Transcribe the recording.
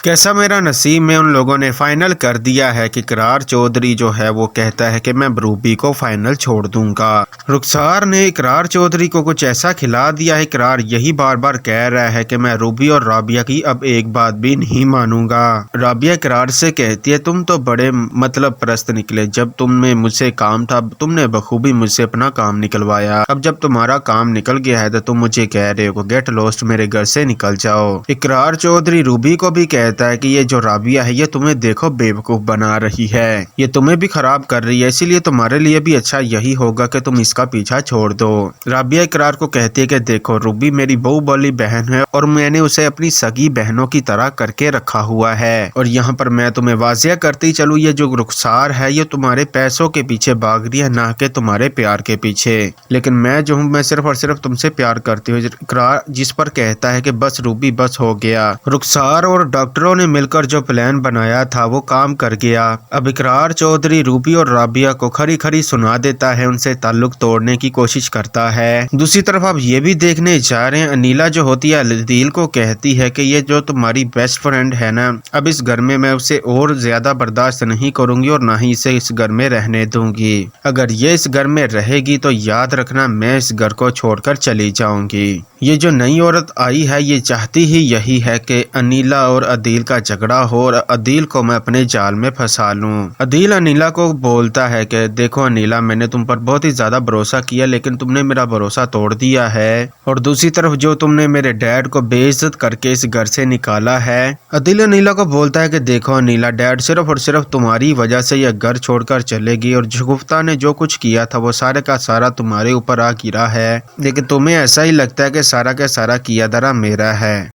कैसा मेरा नसीब में उन लोगों ने फाइनल कर दिया है कि इकरार चौधरी जो है वो कहता है कि मैं रूबी को फाइनल छोड़ दूंगा। रुखसार ने इकरार चौधरी को कुछ ऐसा खिला दिया है। इकरार यही बार बार कह रहा है कि मैं रूबी और राबिया की अब एक बात भी नहीं मानूंगा। राबिया इकरार से कहती है तुम तो बड़े मतलब परस्त निकले, जब तुमने मुझसे काम था तुमने बखूबी मुझसे अपना काम निकलवाया, अब जब तुम्हारा काम निकल गया है तो तुम मुझे कह रहे हो गेट लॉस्ट, मेरे घर से निकल जाओ। इकरार चौधरी रूबी को भी कहता है कि ये जो राबिया है ये तुम्हें देखो बेवकूफ बना रही है, ये तुम्हें भी खराब कर रही है, इसीलिए तुम्हारे लिए भी अच्छा यही होगा कि तुम इसका पीछा छोड़ दो। राबिया इकरार को कहती है कि देखो रूबी मेरी बहु बोली बहन है और मैंने उसे अपनी सगी बहनों की तरह करके रखा हुआ है, और यहाँ पर मैं तुम्हें वाजिया करती चलूँ ये जो रुखसार है ये तुम्हारे पैसों के पीछे भाग रही है ना कि तुम्हारे प्यार के पीछे, लेकिन मैं जो हूँ मैं सिर्फ और सिर्फ तुमसे प्यार करती हूँ। इकरार जिस पर कहता है कि बस रूबी बस हो गया। रुखसार और डॉक्टरों ने मिलकर जो प्लान बनाया था वो काम कर गया। अब इकरार चौधरी रूबी और राबिया को खरी खरी सुना देता है, उनसे ताल्लुक तोड़ने की कोशिश करता है। दूसरी तरफ आप ये भी देखने जा रहे हैं अनीला जो होती है अदील को कहती है कि ये जो तुम्हारी बेस्ट फ्रेंड है ना, अब इस घर में मैं उसे और ज्यादा बर्दाश्त नहीं करूंगी और ना ही इसे इस घर में रहने दूंगी। अगर ये इस घर में रहेगी तो याद रखना मैं इस घर को छोड़कर चली जाऊंगी। ये जो नई औरत आई है ये चाहती ही यही है कि अनीला और अदील का झगड़ा हो और अदील को मैं अपने जाल में फंसा लूं। अदील अनीला को बोलता है कि देखो अनीला मैंने तुम पर बहुत ही ज्यादा भरोसा किया लेकिन तुमने मेरा भरोसा तोड़ दिया है, और दूसरी तरफ जो तुमने मेरे डैड को बेइज्जत करके इस घर से निकाला है। अदील अनीला को बोलता है कि देखो अनीला डैड सिर्फ और सिर्फ तुम्हारी वजह से यह घर छोड़कर चलेगी, और शगुफ्ता ने जो कुछ किया था वो सारे का सारा तुम्हारे ऊपर आ गिरा है, लेकिन तुम्हें ऐसा ही लगता है कि सारा का सारा किया धरा मेरा है।